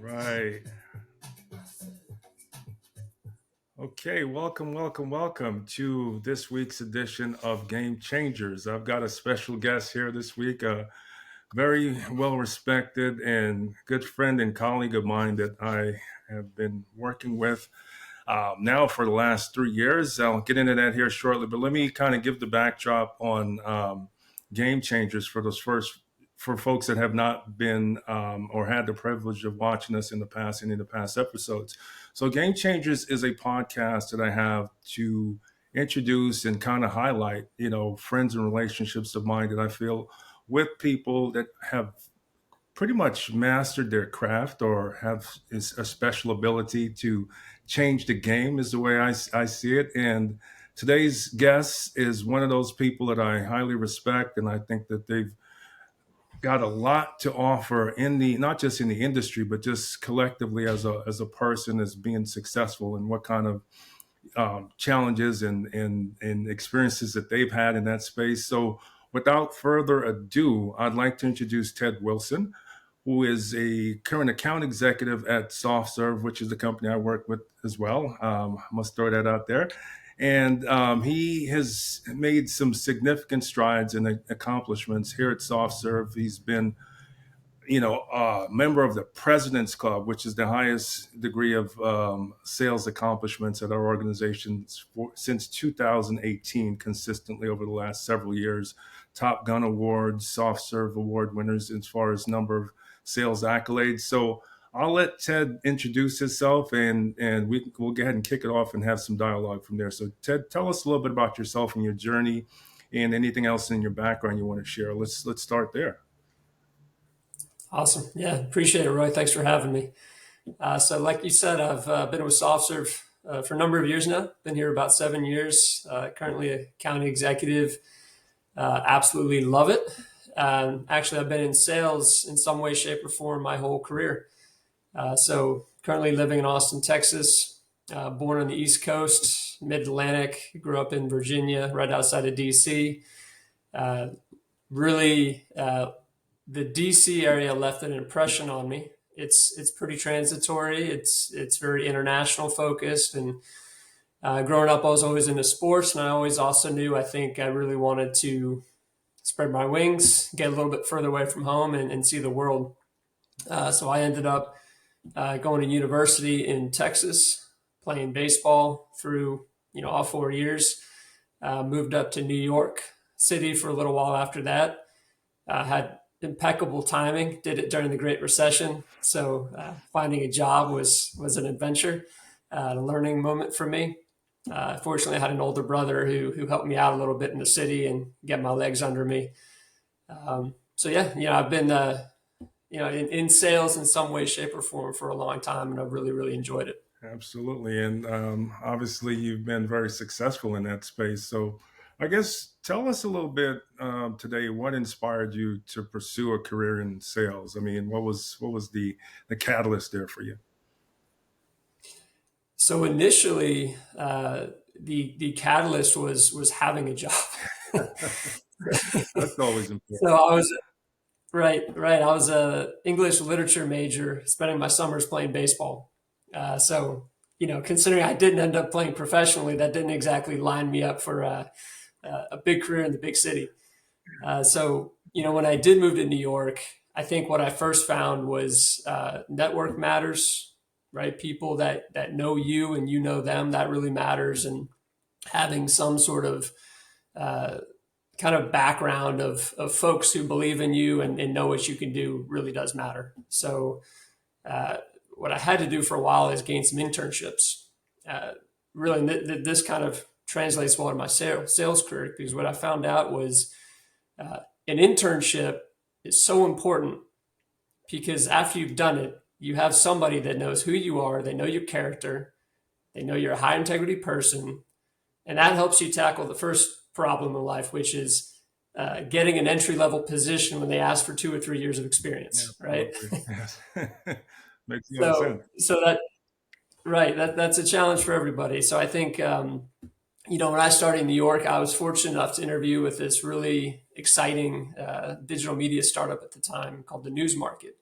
Right. Okay, welcome to this week's edition of Game Changers. I've got a special guest here this week, a very well respected and good friend and colleague of mine that I have been working with now for the last 3 years. I'll get into that here shortly, but let me kind of give the backdrop on Game Changers for those first for folks that have not been or had the privilege of watching us in the past and in the past episodes. So, Game Changers is a podcast that I have to introduce and kind of highlight, friends and relationships of mine that I feel with people that have pretty much mastered their craft or have is a special ability to change the game is the way I see it. And today's guest is one of those people that I highly respect, and I think that they've got a lot to offer in the not just in the industry but just collectively as a person as being successful and what kind of challenges and experiences that they've had in that space. So without further ado, I'd like to introduce Ted Wilson, who is a current account executive at SoftServe, which is the company I work with as well. I must throw that out there. And he has made some significant strides and accomplishments here at SoftServe. He's been member of the President's Club, which is the highest degree of sales accomplishments at our organization since 2018, consistently over the last several years. Top Gun Awards, Soft Serve Award winners as far as number of sales accolades. So I'll let Ted introduce himself, and we'll go ahead and kick it off and have some dialogue from there. So Ted, tell us a little bit about yourself and your journey, and anything else in your background you want to share. Let's start there. Awesome. Yeah, appreciate it, Roy. Thanks for having me. So like you said, I've been with SoftServe for a number of years now. Been here about 7 years. Currently a county executive. Absolutely love it. Actually, I've been in sales in some way, shape, or form my whole career. So currently living in Austin, Texas. Born on the East Coast, Mid-Atlantic. Grew up in Virginia, right outside of DC. Really, the DC area left an impression on me. It's pretty transitory. It's very international focused, and growing up, I was always into sports, and I always also knew I think I really wanted to spread my wings, get a little bit further away from home, and see the world. So I ended up going to university in Texas, playing baseball through all 4 years. Moved up to New York City for a little while after that. Had impeccable timing. Did it during the Great Recession, so finding a job was an adventure, a learning moment for me. Fortunately, I had an older brother who helped me out a little bit in the city and get my legs under me. So yeah, I've been in sales in some way, shape, or form for a long time, and I've really enjoyed it. Absolutely. And obviously, you've been very successful in that space. So, I guess tell us a little bit today what inspired you to pursue a career in sales. I mean, what was the catalyst there for you? So initially, the catalyst was having a job. That's always important. So I was right. I was a English literature major, spending my summers playing baseball. So considering I didn't end up playing professionally, that didn't exactly line me up for a big career in the big city. So when I did move to New York, I think what I first found was network matters, right? People that know you and you know them, that really matters. And having some sort of uh, kind of background of folks who believe in you and know what you can do really does matter. So uh, what I had to do for a while is gain some internships. Uh, Really, this kind of translates well to my sales career, because what I found out was uh, an internship is so important, because after you've done it, you have somebody that knows who you are, they know your character, they know you're a high integrity person, and that helps you tackle the first problem in life, which is getting an entry level position when they ask for 2 or 3 years of experience, right? Absolutely. Yes. Makes a lot of so sense. so that right, that's a challenge for everybody. So I think when I started in New York, I was fortunate enough to interview with this really exciting digital media startup at the time called the News Market.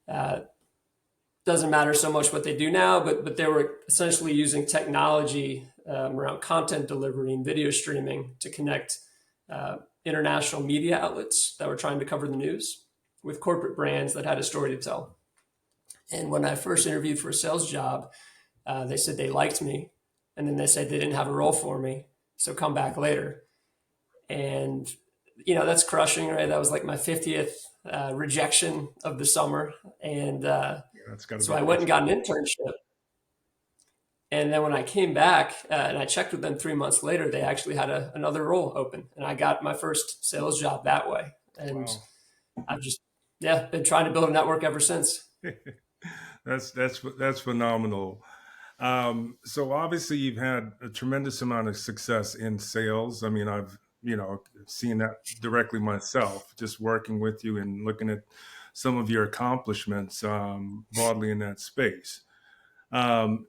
Uh, doesn't matter so much what they do now, but they were essentially using technology around content delivery and video streaming to connect uh, international media outlets that were trying to cover the news with corporate brands that had a story to tell. And when I first interviewed for a sales job, they said they liked me, and then they said they didn't have a role for me, so come back later. And that's crushing, right? That was like my 50th rejection of the summer, and Yeah, that's got to so be I went and got frustrating. an internship. And then when I came back and I checked with them 3 months later, they actually had another role open, and I got my first sales job that way. And Wow. I've just been trying to build a network ever since. That's phenomenal. So obviously you've had a tremendous amount of success in sales. I mean, I've seen that directly myself, just working with you and looking at some of your accomplishments broadly in that space. Um,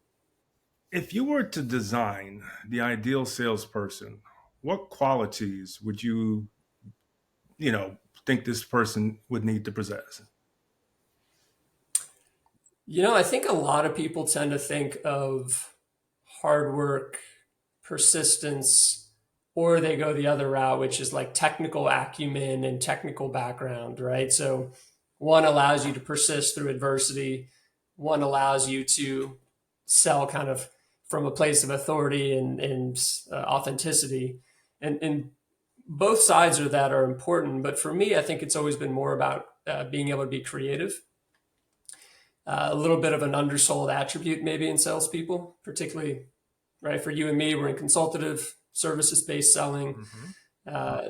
if you were to design the ideal salesperson, what qualities would you know, think this person would need to possess? I think a lot of people tend to think of hard work, persistence, or they go the other route, which is like technical acumen and technical background, right? So one allows you to persist through adversity, one allows you to sell kind of from a place of authority and authenticity. And both sides of that are important. But for me, I think it's always been more about being able to be creative. A little bit of an undersold attribute maybe in salespeople, particularly right for you and me. We're in consultative services based selling. Hmm. Uh,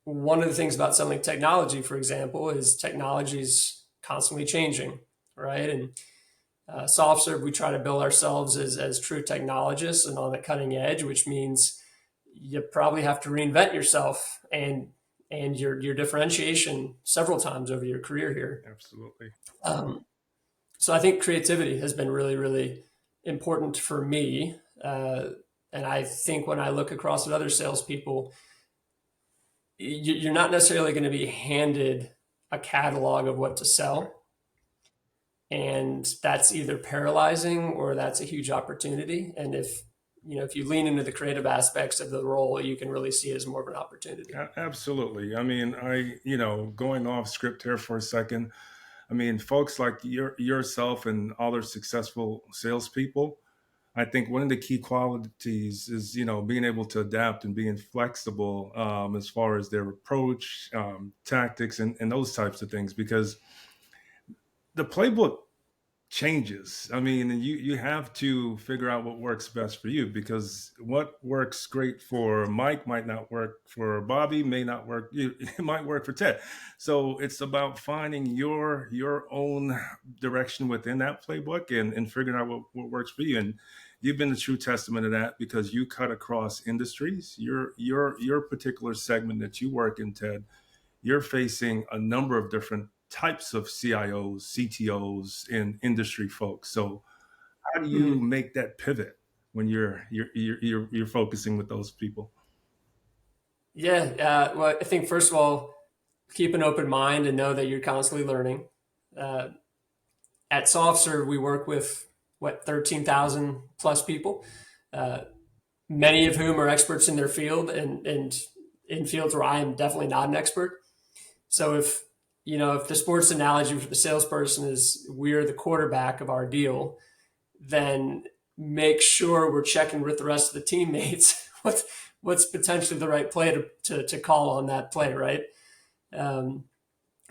One of the things about selling technology, for example, is technology is constantly changing, right? And soft serve, we try to build ourselves as true technologists and on the cutting edge, which means you probably have to reinvent yourself and your differentiation several times over your career here. Absolutely. Um, so I think creativity has been really, really important for me. And I think when I look across at other salespeople, you're not necessarily going to be handed a catalog of what to Right. sell. And that's either paralyzing or that's a huge opportunity. And if you lean into the creative aspects of the role, you can really see it as more of an opportunity. Absolutely. I mean, going off script here for a second. I mean, folks like yourself and other successful salespeople, I think one of the key qualities is, being able to adapt and being flexible as far as their approach, tactics, and those types of things, because the playbook changes. I mean, you have to figure out what works best for you, because what works great for Mike might not work for Bobby, may not work. It might work for Ted. So it's about finding your own direction within that playbook and figuring out what works for you. And you've been the true testament of that, because you cut across industries. Your particular segment that you work in, Ted, you're facing a number of different types of CIOs, CTOs, and industry folks. So how do you Mhm. make that pivot when you're focusing with those people? Yeah. Well, I think first of all, keep an open mind and know that you're constantly learning. Uh, at SoftServe, we work with 13,000 plus people, uh, many of whom are experts in their field and in fields where I am definitely not an expert. So if the sports analogy for the salesperson is we're the quarterback of our deal, then make sure we're checking with the rest of the teammates what's potentially the right play to call on that play, right? Um,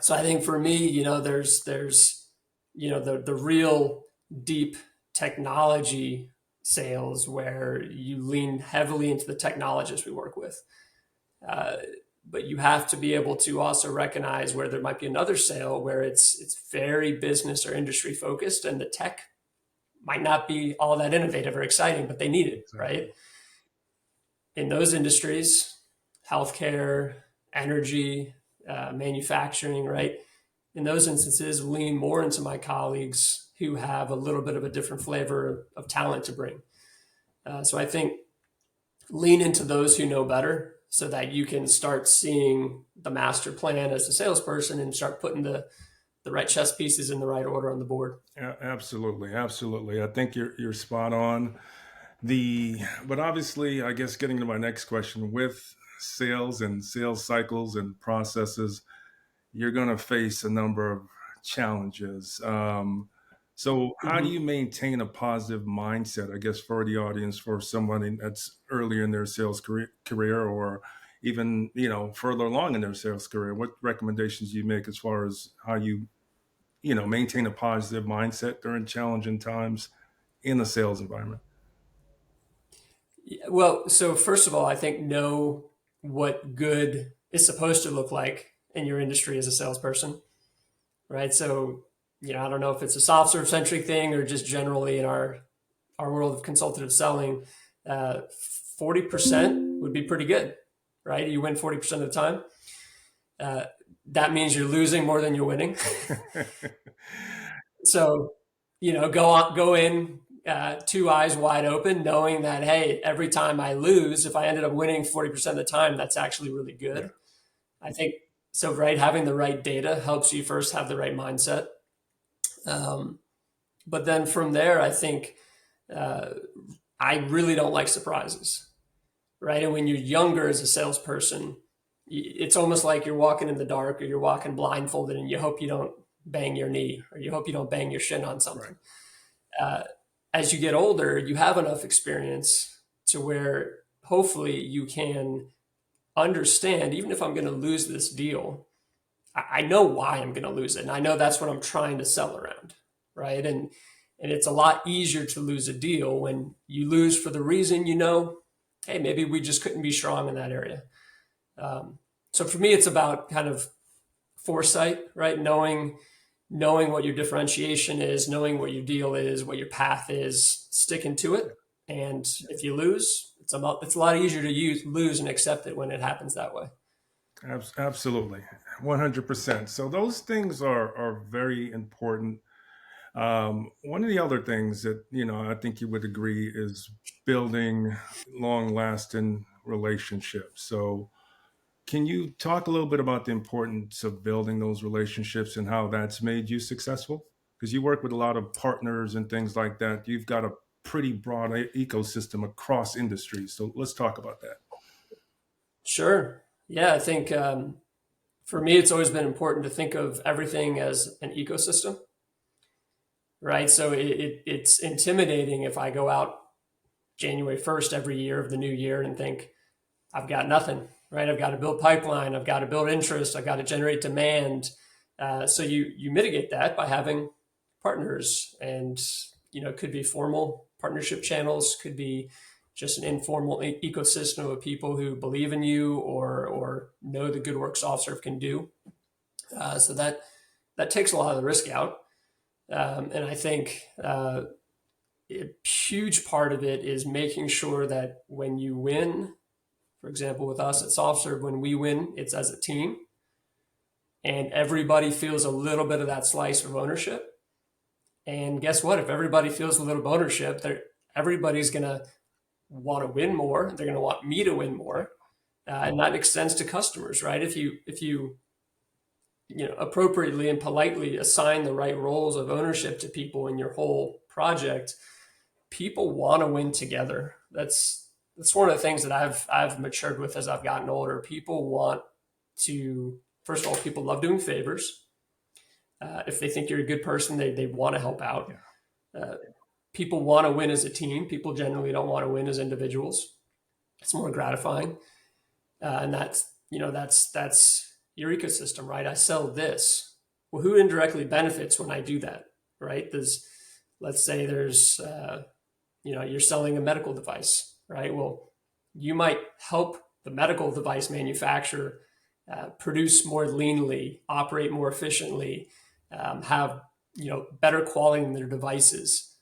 so I think for me, there's the real deep technology sales where you lean heavily into the technologists we work with. Uh, but you have to be able to also recognize where there might be another sale where it's very business or industry focused, and the tech might not be all that innovative or exciting, but they need it, Exactly. right? In those industries, healthcare, energy, manufacturing, right? In those instances, lean more into my colleagues who have a little bit of a different flavor of talent to bring. So I think lean into those who know better so that you can start seeing the master plan as a salesperson and start putting the the right chess pieces in the right order on the board. Absolutely, absolutely. I think you're spot on. But obviously, I guess getting to my next question, with sales and sales cycles and processes, you're going to face a number of challenges. So, how do Mm-hmm. you maintain a positive mindset? I guess for the audience, for somebody that's earlier in their sales career, or even further along in their sales career, what recommendations do you make as far as how you maintain a positive mindset during challenging times in the sales environment? Well, so first of all, I think know what good is supposed to look like in your industry as a salesperson, right? So, I don't know if it's a soft serve centric thing or just generally in our world of consultative selling. 40% would be pretty good, right? You win 40% of the time. Uh, that means you're losing more than you're winning. So, go in two eyes wide open, knowing that, hey, every time I lose, if I ended up winning 40% of the time, that's actually really Yeah, good. I think so, right? Having the right data helps you first have the right mindset. Um, but then from there, I think uh, I really don't like surprises, right? And when you're younger as a salesperson, it's almost like you're walking in the dark or you're walking blindfolded and you hope you don't bang your knee or you hope you don't bang your shin on right. something. uh, as you get older, you have enough experience to where hopefully you can understand, even if I'm going to lose this deal, I know why I'm going to lose it. And I know that's what I'm trying to sell around. Right. And it's a lot easier to lose a deal when you lose for the reason, hey, maybe we just couldn't be strong in that area. Um, so for me, it's about kind of foresight, right? Knowing what your differentiation is, knowing what your deal is, what your path is, sticking to it. And if you lose, it's a lot easier to lose and accept it when it happens that way. Absolutely, 100%. So those things are very important. One of the other things that I think you would agree is building long-lasting relationships. So, can you talk a little bit about the importance of building those relationships and how that's made you successful? Because you work with a lot of partners and things like that. You've got a pretty broad ecosystem across industries. So let's talk about that. Sure. Yeah, I think for me, it's always been important to think of everything as an ecosystem, right? So it's intimidating if I go out January 1st every year of the new year and think, I've got nothing, right? I've got to build pipeline. I've got to build interest. I've got to generate demand. So you mitigate that by having partners, and it could be formal partnership channels, could be just an informal ecosystem of people who believe in you or know the good work SoftServe can do. So that takes a lot of the risk out, and I think a huge part of it is making sure that when you win, for example, with us at SoftServe, when we win, it's as a team, and everybody feels a little bit of that slice of ownership. And guess what? If everybody feels a little bit of ownership, everybody's going to want to win more. They're going to want me to win more, and that extends to customers, right? If you appropriately and politely assign the right roles of ownership to people in your whole project, people want to win together. That's one of the things that I've matured with as I've gotten older. People want to, first of all, people love doing favors. If they think you're a good person, they want to help out. Yeah, Uh, People want to win as a team. People generally don't want to win as individuals. It's more gratifying, and that's your ecosystem, right? I sell this. Well, who indirectly benefits when I do that, right? Let's say you're selling a medical device, right? Well, you might help the medical device manufacturer produce more leanly, operate more efficiently, have better quality in their devices.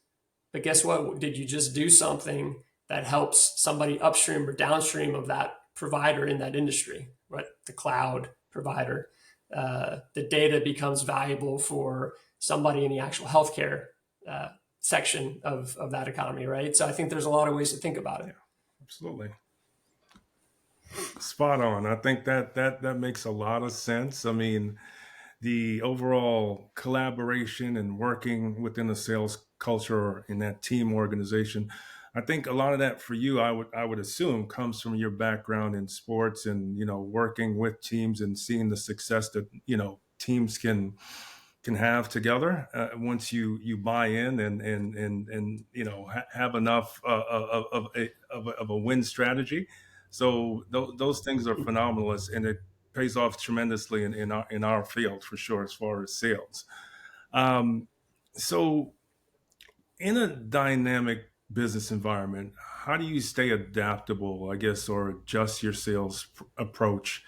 But guess what? Did you just do something that helps somebody upstream or downstream of that provider in that industry, right? The cloud provider. The data becomes valuable for somebody in the actual healthcare uh, section of that economy, right? So I think there's a lot of ways to think about it. yeah, absolutely. Spot on. I think that makes a lot of sense. I mean, the overall collaboration and working within the sales culture or in that team organization. I think a lot of that for you, I would assume, comes from your background in sports and working with teams and seeing the success that teams can have together once you buy in and have enough of a win strategy. So those things are phenomenal, and it pays off tremendously in our field for sure as far as sales. Um, so in a dynamic business environment, how do you stay adaptable, I guess, or adjust your sales approach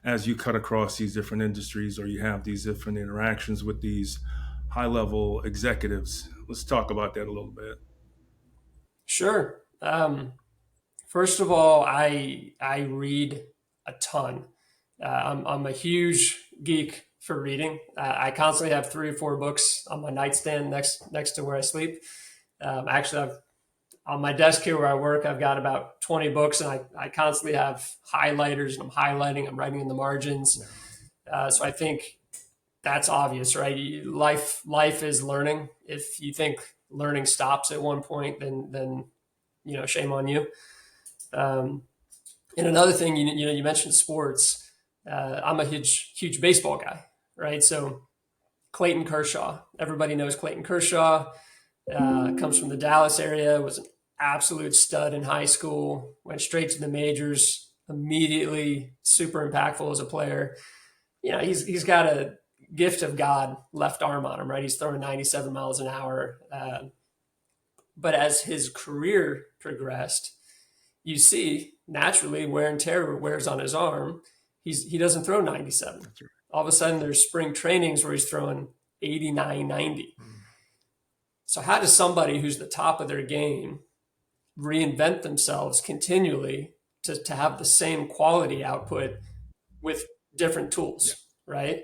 as you cut across these different industries or you have these different interactions with these high level executives? Let's talk about that a little bit. Sure. First of all, I read a ton. I'm a huge geek for reading. I constantly have 3 or 4 books on my nightstand next to where I sleep. Actually, I've on my desk here where I work, I've got about 20 books, and I constantly have highlighters, and I'm highlighting, I'm writing in the margins. Yeah, So I think that's obvious, right? Life is learning. If you think learning stops at one point, then shame on you. Um, and another thing, you mentioned sports. I'm a huge baseball guy, right? So Clayton Kershaw, everybody knows Clayton Kershaw. Comes from the Dallas area. Was an absolute stud in high school. Went straight to the majors. Immediately super impactful as a player. He's got a gift of God left arm on him, right? He's throwing 97 miles an hour. But as his career progressed, you see naturally wear and tear wears on his arm. He doesn't throw 97. that's right. All of a sudden, there's spring trainings where he's throwing 89, 90. Mm. So how does somebody who's the top of their game reinvent themselves continually to have the same quality output with different Yeah, tools, right?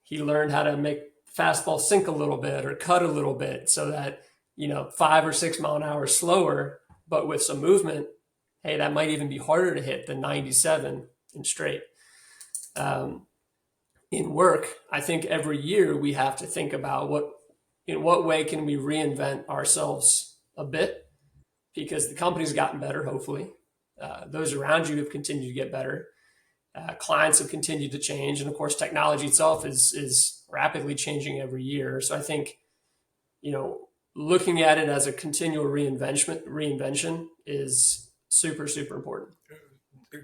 He learned how to make fastball sink a little bit or cut a little bit so that 5 or 6 mile an hour slower, but with some movement. Hey, that might even be harder to hit than 97 in straight. Um, in work, I think every year we have to think about in what way can we reinvent ourselves a bit, because the company's gotten better, hopefully. Those around you have continued to get better. Clients have continued to change, and of course, technology itself is rapidly changing every year. So I think looking at it as a continual reinvention is super important.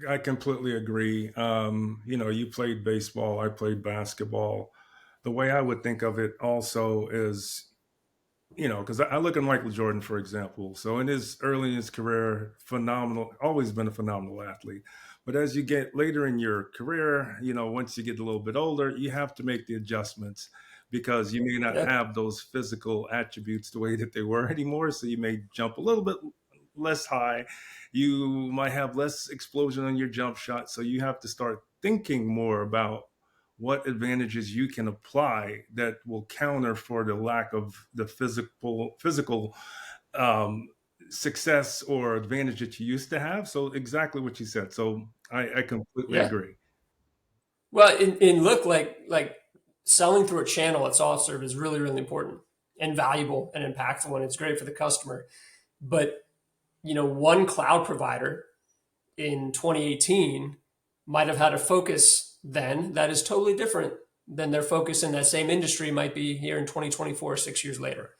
I completely agree. You played baseball, I played basketball. The way I would think of it also is because I look at Michael Jordan, for example. So in his early in his career, phenomenal, always been a phenomenal athlete. But as you get later in your career, once you get a little bit older, you have to make the adjustments because you may not Yep. have those physical attributes the way that they were anymore. So you may jump a little bit less high. You might have less explosion on your jump shot. So you have to start thinking more about what advantages you can apply that will counter for the lack of the physical um, success or advantage that you used to have. So exactly what you said. So I completely Yeah. agree. Well, in look like selling through a channel at SoftServe is really important and valuable and impactful, and it's great for the customer. But one cloud provider in 2018 might have had a focus then that is totally different than their focus in that same industry might be here in 2024, 6 years later.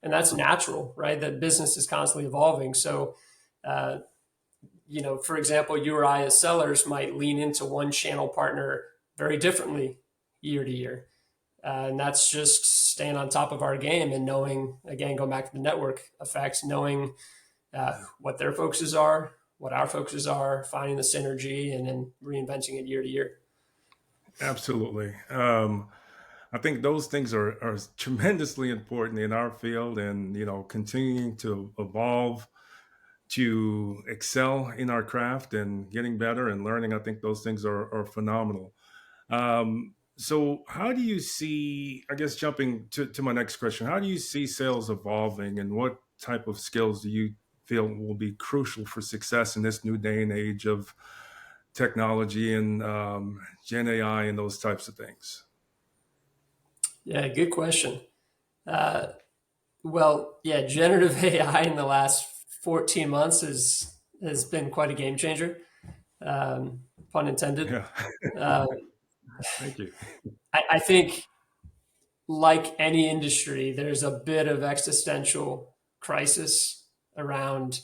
And that's natural, right? That business is constantly evolving. So, uh, for example, you or I as sellers might lean into one channel partner very differently year to year. And that's just staying on top of our game and knowing, again, going back to the network effects, knowing what their focuses are, what our focuses are, finding the synergy, and then reinventing it year to year. Absolutely. I think those things are tremendously important in our field, and continuing to evolve to excel in our craft and getting better and learning. I think those things are phenomenal. So how do you see, I guess jumping to my next question, how do you see sales evolving and what type of skills do you feel will be crucial for success in this new day and age of technology and Gen AI and those types of things? Yeah, good question. Uh, well, yeah, generative AI in the last 14 months has been quite a game changer, pun intended. Yeah, Uh, thank you. I think, like any industry, there's a bit of existential crisis around,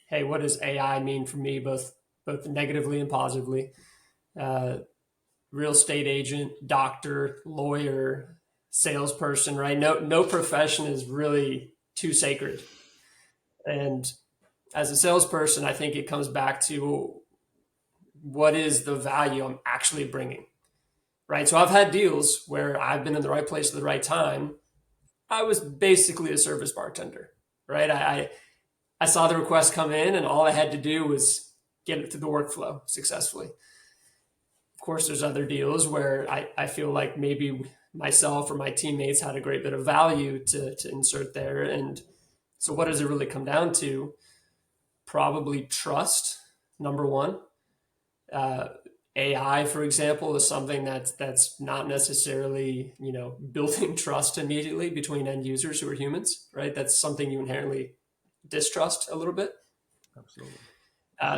hey, what does AI mean for me, both negatively and positively? Uh, Real estate agent, doctor, lawyer, salesperson, right? No profession is really too sacred. And as a salesperson, I think it comes back to what is the value I'm actually bringing, right? So I've had deals where I've been in the right place at the right time. I was basically a service bartender, right? I saw the request come in, and all I had to do was get it through the workflow successfully. Of course, there's other deals where I feel like maybe myself or my teammates had a great bit of value to insert there. And so, what does it really come down to? Probably trust, number one. Uh, AI, for example, is something that's not necessarily building trust immediately between end users who are humans, right? That's something you inherently distrust a little bit. Absolutely.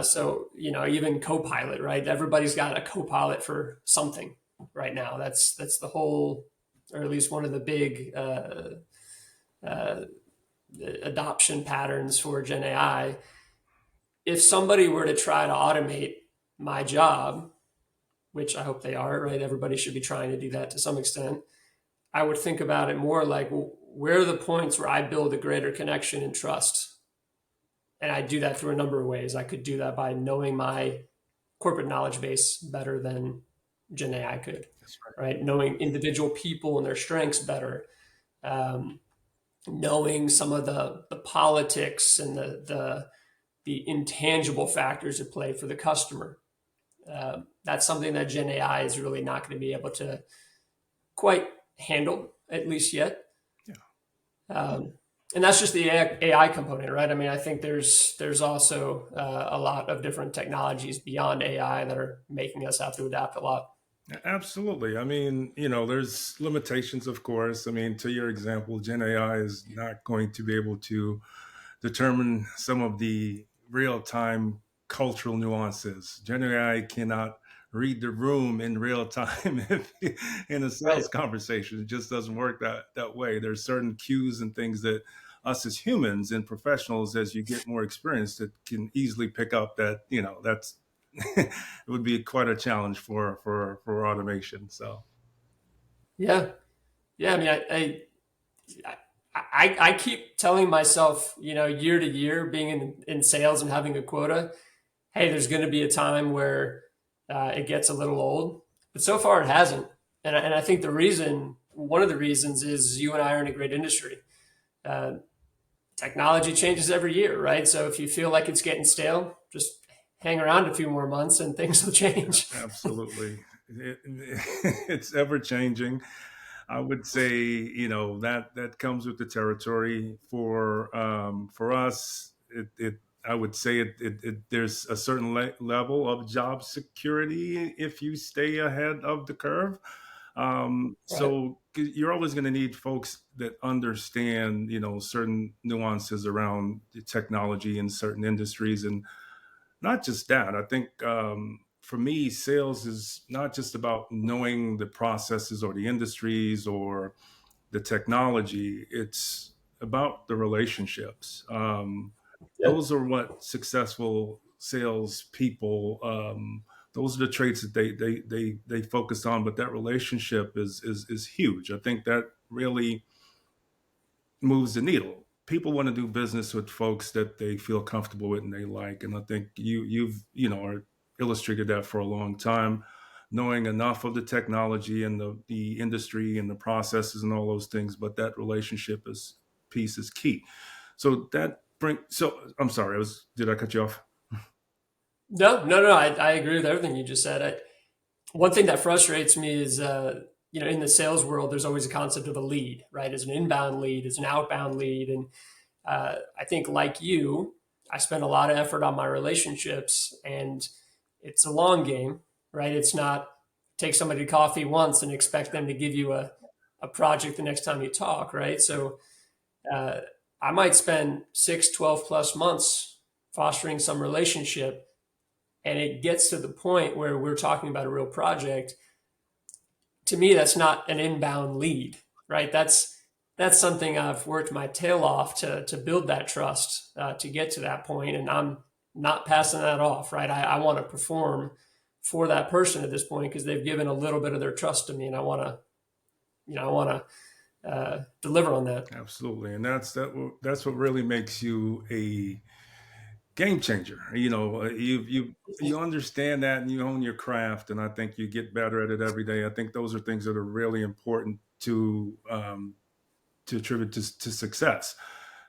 So even Copilot, right? Everybody's got a Copilot for something right now. That's the whole, or at least one of the big uh, adoption patterns for Gen AI. If somebody were to try to automate my job, which I hope they are, right? Everybody should be trying to do that to some extent. I would think about it more like, well, where are the points where I build a greater connection and trust? And I do that through a number of ways. I could do that by knowing my corporate knowledge base better than Gen AI could, That's right. right? Knowing individual people and their strengths better, um, knowing some of the politics and the intangible factors at play for the customer. That's something that Gen AI is really not going to be able to quite handle, at least yet. Yeah. Um, and that's just the AI component, right? I mean, I think there's also a lot of different technologies beyond AI that are making us have to adapt a lot. Absolutely. I mean, there's limitations, of course. I mean, to your example, Gen AI is not going to be able to determine some of the real time cultural nuances. Gen AI cannot read the room in real time in a Right. sales conversation. It just doesn't work that way. There's certain cues and things that us as humans and professionals, as you get more experience, that can easily pick up that, that's it would be quite a challenge for automation. So Yeah. Yeah. I mean, I keep telling myself, year to year, being in sales and having a quota, hey, there's going to be a time where it gets a little old. But so far, it hasn't. And I think one of the reasons is you and I are in a great industry. Uh, Technology changes every year, right? So if you feel like it's getting stale, just hang around a few more months and things will change. absolutely, it's ever changing. I would say, that comes with the territory. For us, it I would say there's a certain level of job security if you stay ahead of the curve. Right. So you're always going to need folks that understand, certain nuances around the technology in certain industries, and not just that. I think for me, sales is not just about knowing the processes or the industries or the technology. It's about the relationships. Yeah. Those are what successful sales people. Those are the traits that they focus on. But that relationship is huge. I think that really moves the needle. People want to do business with folks that they feel comfortable with and they like. And I think you've are illustrated that for a long time, knowing enough of the technology and the industry and the processes and all those things. But that relationship is piece is key. So that bring so I'm sorry, did I cut you off? No, no, no. I agree with everything you just said. One thing that frustrates me is, in the sales world, there's always a concept of a lead, right? As an inbound lead, as an outbound lead. And I think, like you, I spend a lot of effort on my relationships, and it's a long game, right? It's not take somebody to coffee once and expect them to give you a project the next time you talk, right? So uh, I might spend 6, 12 plus months fostering some relationship, and it gets to the point where we're talking about a real project. To me, that's not an inbound lead, right? That's something I've worked my tail off to build that trust, to get to that point, and I'm not passing that off, right? I want to perform for that person at this point because they've given a little bit of their trust to me, and I want to, I want to deliver on that. Absolutely, and that's what really makes you a game changer. You understand that, and you own your craft, and I think you get better at it every day. I think those are things that are really important to attribute to success.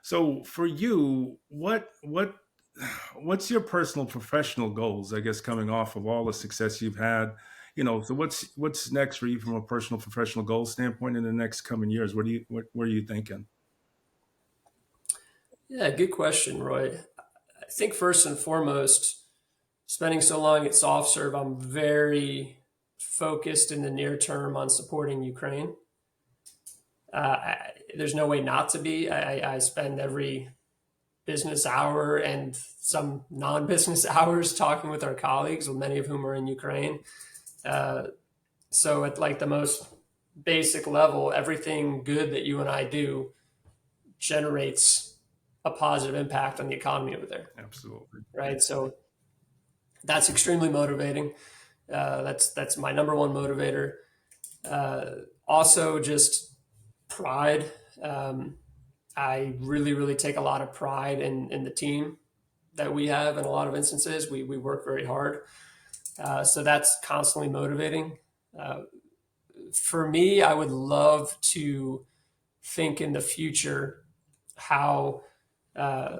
So for you, what's your personal professional goals? I guess coming off of all the success you've had, so what's next for you from a personal professional goal standpoint in the next coming years? What are you thinking? Yeah, good question, Roy. I think first and foremost, spending so long at SoftServe, I'm very focused in the near term on supporting Ukraine. There's no way not to be. I spend every business hour and some non-business hours talking with our colleagues, many of whom are in Ukraine. Uh, so at like the most basic level, everything good that you and I do generates a positive impact on the economy over there, Absolutely. right? So that's extremely motivating. That's my number one motivator. Also, just pride. Um, I really, really take a lot of pride in the team that we have. In a lot of instances, we work very hard. So that's constantly motivating. Uh, for me, I would love to think in the future how uh,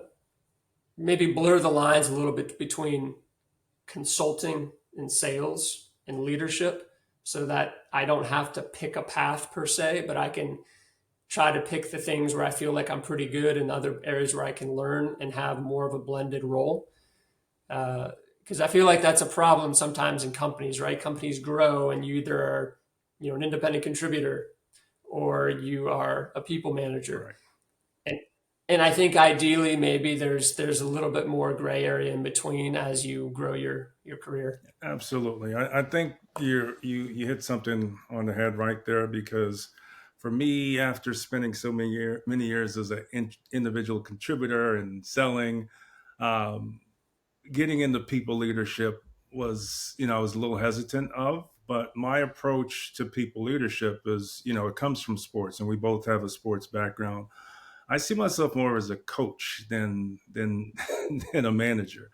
maybe blur the lines a little bit between consulting and sales and leadership so that I don't have to pick a path per se, but I can try to pick the things where I feel like I'm pretty good and other areas where I can learn and have more of a blended role. Because I feel like that's a problem sometimes in companies, right? Companies grow and you either are, an independent contributor or you are a people manager. Right. And and I think ideally maybe there's a little bit more gray area in between as you grow your career. Absolutely. I think you hit something on the head right there because for me, after spending so many years as an individual contributor and selling, um, getting into people leadership was, I was a little hesitant of, but my approach to people leadership is, it comes from sports, and we both have a sports background. I see myself more as a coach than than a manager.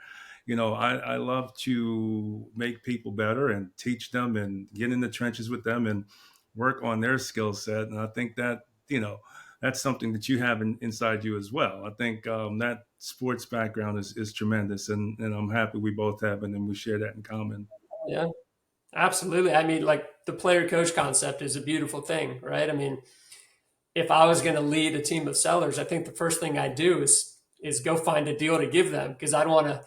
I love to make people better and teach them and get in the trenches with them and work on their skill set. And I think that that's something that you have inside you as well. I think that sports background is tremendous, and I'm happy we both have it and we share that in common. Yeah, absolutely. I mean, like the player coach concept is a beautiful thing, right? I mean, if I was going to lead a team of sellers, I think the first thing I'd do is go find a deal to give them because I don't want to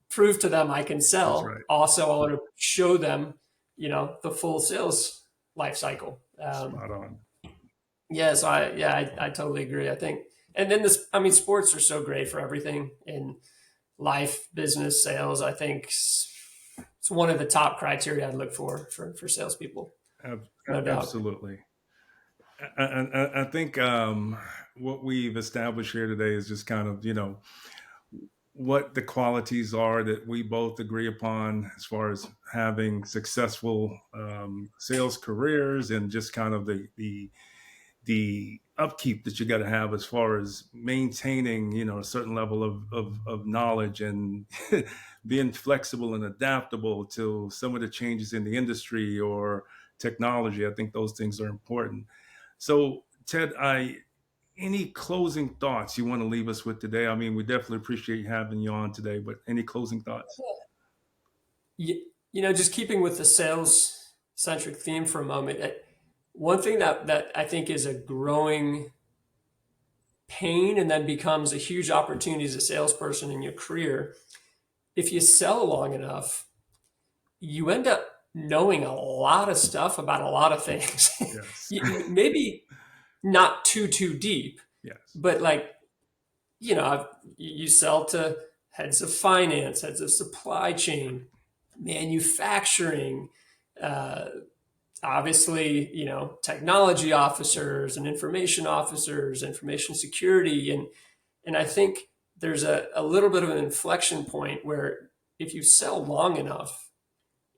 prove to them I can That's sell. right. Also, I want to show them, the full sales life cycle. Spot on. Yeah, so I totally agree. I think, and then this, I mean, sports are so great for everything in life, business, sales. I think it's one of the top criteria I'd look for salespeople, no doubt. Absolutely. I think what we've established here today is just kind of, what the qualities are that we both agree upon as far as having successful sales careers, and just kind of the upkeep that you got to have as far as maintaining, a certain level of knowledge, and being flexible and adaptable to some of the changes in the industry or technology. I think those things are important. So, Ted, any closing thoughts you want to leave us with today? I mean, we definitely appreciate having you on today, but any closing thoughts? Just keeping with the sales centric theme for a moment. One thing that I think is a growing pain and then becomes a huge opportunity as a salesperson in your career. If you sell long enough, you end up knowing a lot of stuff about a lot of things. Yes. Maybe not too deep, Yes. but like, you sell to heads of finance, heads of supply chain, manufacturing, uh, obviously, technology officers and information officers, information security. And I think there's a little bit of an inflection point where if you sell long enough,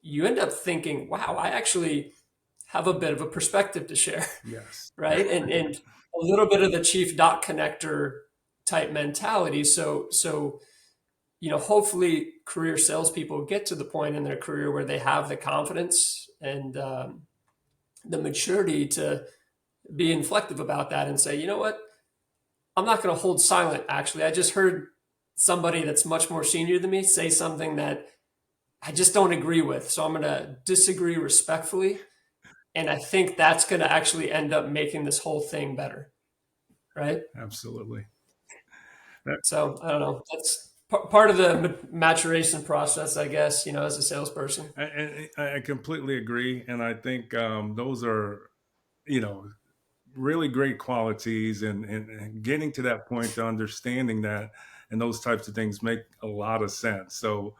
you end up thinking, wow, I actually have a bit of a perspective to share, Yes. right? And a little bit of the chief dot connector type mentality. So hopefully career salespeople get to the point in their career where they have the confidence and the maturity to be inflective about that and say, you know what, I'm not going to hold silent. Actually, I just heard somebody that's much more senior than me say something that I just don't agree with. So I'm going to disagree respectfully. And I think that's going to actually end up making this whole thing better. Right. Absolutely. That, So I don't know. That's part of the maturation process, I guess, as a salesperson. I completely agree, and I think those are, you know, really great qualities, and getting to that point to understanding that and those types of things make a lot of sense. So,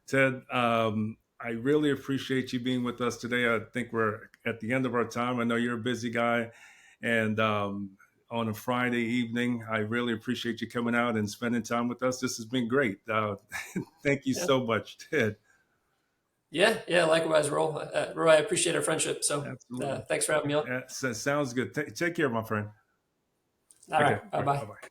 Ted, I really appreciate you being with us today. I think we're at the end of our time. I know you're a busy guy, and on a Friday evening, I really appreciate you coming out and spending time with us. This has been great. Thank you Yeah. so much, Ted. Yeah. Yeah. Likewise, Roy, I appreciate our friendship. So Absolutely. thanks for having me on. Yeah, sounds good. Take care, my friend. All Okay. right. Bye All right. bye. Bye bye.